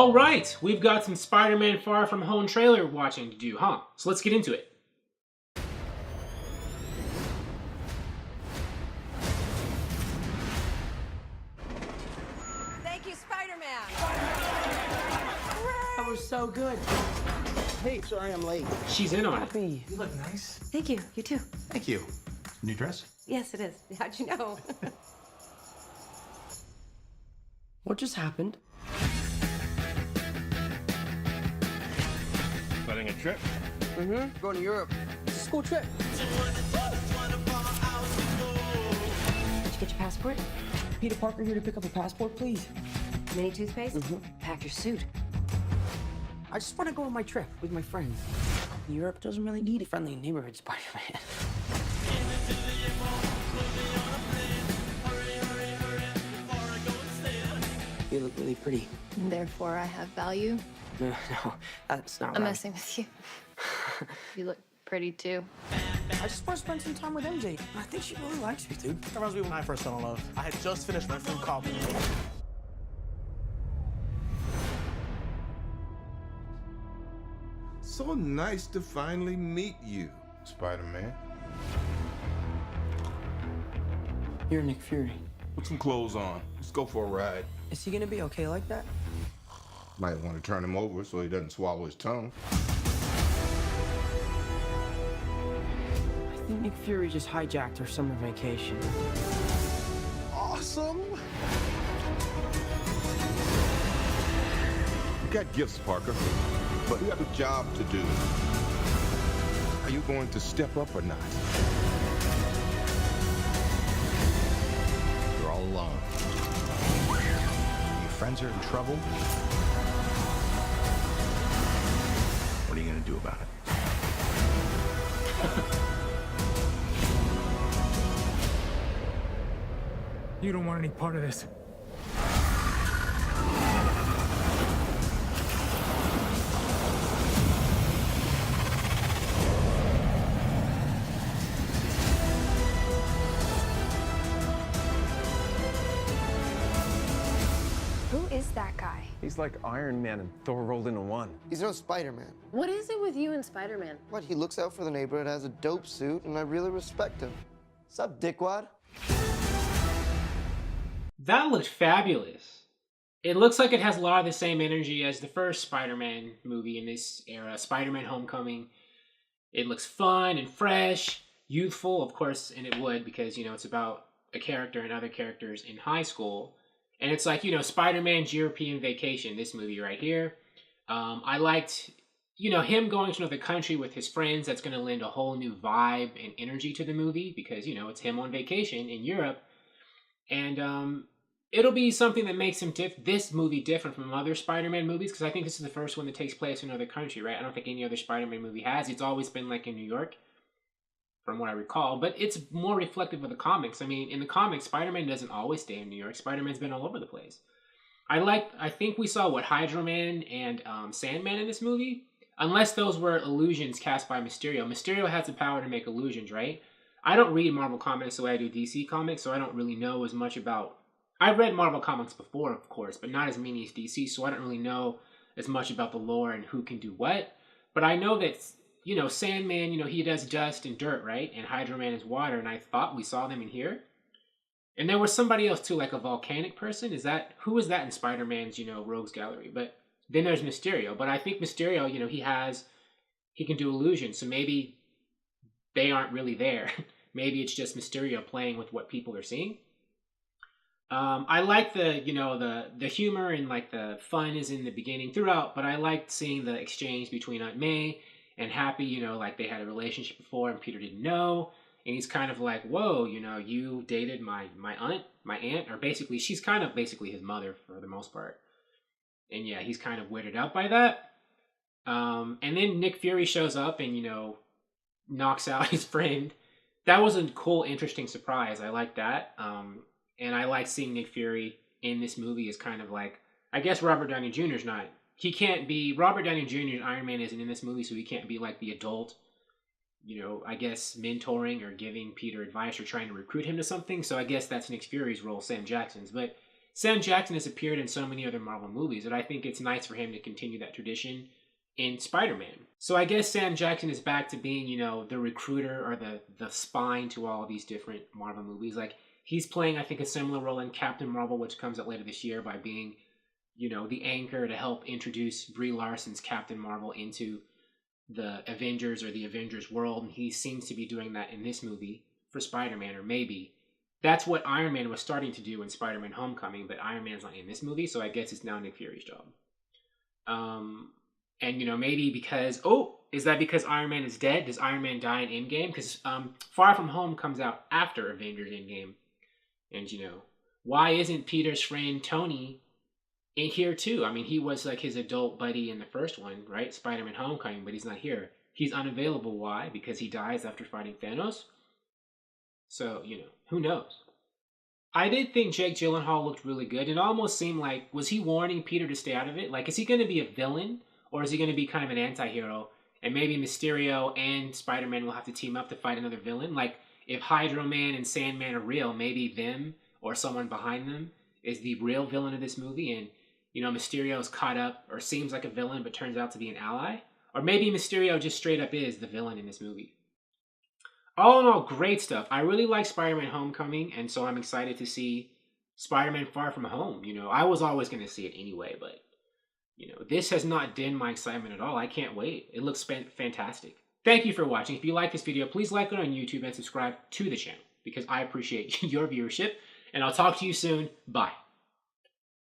All right, we've got some Spider-Man Far From Home trailer watching to do, huh? So let's get into it. Thank you, Spider-Man. That was so good. Hey, sorry I'm late. She's in on it. Happy. You look nice. Thank you. You too. Thank you. New dress? Yes, it is. How'd you know? What just happened? Planning a trip? Going to Europe. School trip. Did you get your passport? Peter Parker here to pick up a passport, please. Mini toothpaste? Pack your suit. I just want to go on my trip with my friends. Europe doesn't really need a friendly neighborhood Spider-Man. You look really pretty. Therefore, I have value. No, that's not I'm right. messing with you. You look pretty too. I just want to spend some time with MJ. I think she really likes me, dude. That reminds me when I first fell in love. I had just finished my film called. So nice to finally meet you, Spider-Man. You're Nick Fury. Put some clothes on. Let's go for a ride. Is he gonna be okay like that? Might want to turn him over so he doesn't swallow his tongue. I think Nick Fury just hijacked our summer vacation. Awesome! You got gifts, Parker, but you have a job to do. Are you going to step up or not? You're all alone. Your friends are in trouble. What are you gonna do about it? You don't want any part of this. Who is that guy? He's like Iron Man and Thor rolled into one. He's no Spider-Man. What is it with you and Spider-Man? What, he looks out for the neighborhood, has a dope suit, and I really respect him. Sup, dickwad? That looked fabulous. It looks like it has a lot of the same energy as the first Spider-Man movie in this era, Spider-Man Homecoming. It looks fun and fresh, youthful, of course, and it would because, you know, it's about a character and other characters in high school. And it's like, you know, Spider-Man's European Vacation, this movie right here. I liked, you know, him going to another country with his friends. That's going to lend a whole new vibe and energy to the movie because, you know, it's him on vacation in Europe. And it'll be something that makes him this movie different from other Spider-Man movies because I think this is the first one that takes place in another country, right? I don't think any other Spider-Man movie has. It's always been like in New York, from what I recall. But it's more reflective of the comics. I mean, in the comics, Spider-Man doesn't always stay in New York. Spider-Man's been all over the place. I think we saw, Hydro Man and Sandman in this movie? Unless those were illusions cast by Mysterio. Mysterio has the power to make illusions, right? I don't read Marvel Comics the way I do DC Comics, so I don't really know as much about... I've read Marvel Comics before, of course, but not as many as DC, so I don't really know as much about the lore and who can do what. But I know that, you know, Sandman, you know, he does dust and dirt, right? And Hydro Man is water, and I thought we saw them in here. And there was somebody else, too, like a volcanic person. Who is that in Spider-Man's, you know, Rogues Gallery? But then there's Mysterio. But I think Mysterio, you know, he can do illusions, so maybe they aren't really there. Maybe it's just Mysterio playing with what people are seeing. I like the humor and like the fun is in the beginning throughout, but I liked seeing the exchange between Aunt May and Happy, you know, like they had a relationship before and Peter didn't know. And he's kind of like, whoa, you know, you dated my aunt, or basically, she's kind of basically his mother for the most part. And yeah, he's kind of weirded out by that. And then Nick Fury shows up and, you know, knocks out his friend. That was a cool, interesting surprise. I like that. And I like seeing Nick Fury in this movie as kind of like, I guess Robert Downey Jr.'s not, he can't be, Robert Downey Jr.'s Iron Man isn't in this movie, so he can't be like the adult, you know, I guess mentoring or giving Peter advice or trying to recruit him to something. So I guess that's Nick Fury's role, Sam Jackson's. But Sam Jackson has appeared in so many other Marvel movies that I think it's nice for him to continue that tradition in Spider-Man. So I guess Sam Jackson is back to being, you know, the recruiter or the spine to all these different Marvel movies. Like, he's playing, I think, a similar role in Captain Marvel, which comes out later this year, by being, you know, the anchor to help introduce Brie Larson's Captain Marvel into the Avengers or the Avengers world. And he seems to be doing that in this movie for Spider-Man, or maybe that's what Iron Man was starting to do in Spider-Man Homecoming, but Iron Man's not in this movie, so I guess it's now Nick Fury's job. And, you know, maybe because, is that because Iron Man is dead? Does Iron Man die in Endgame? Because Far From Home comes out after Avengers Endgame. And, you know, why isn't Peter's friend Tony in here too? I mean, he was like his adult buddy in the first one, right? Spider-Man Homecoming, but he's not here. He's unavailable. Why? Because he dies after fighting Thanos? So, you know, who knows? I did think Jake Gyllenhaal looked really good. It almost seemed like, was he warning Peter to stay out of it? Like, is he going to be a villain? Or is he going to be kind of an anti-hero? And maybe Mysterio and Spider-Man will have to team up to fight another villain? Like, if Hydro Man and Sandman are real, maybe them or someone behind them is the real villain of this movie. And, you know, Mysterio is caught up or seems like a villain but turns out to be an ally. Or maybe Mysterio just straight up is the villain in this movie. All in all, great stuff. I really like Spider-Man Homecoming, and so I'm excited to see Spider-Man Far From Home. You know, I was always going to see it anyway, but, you know, this has not dimmed my excitement at all. I can't wait. It looks fantastic. Thank you for watching. If you like this video, please like it on YouTube and subscribe to the channel because I appreciate your viewership, and I'll talk to you soon. Bye.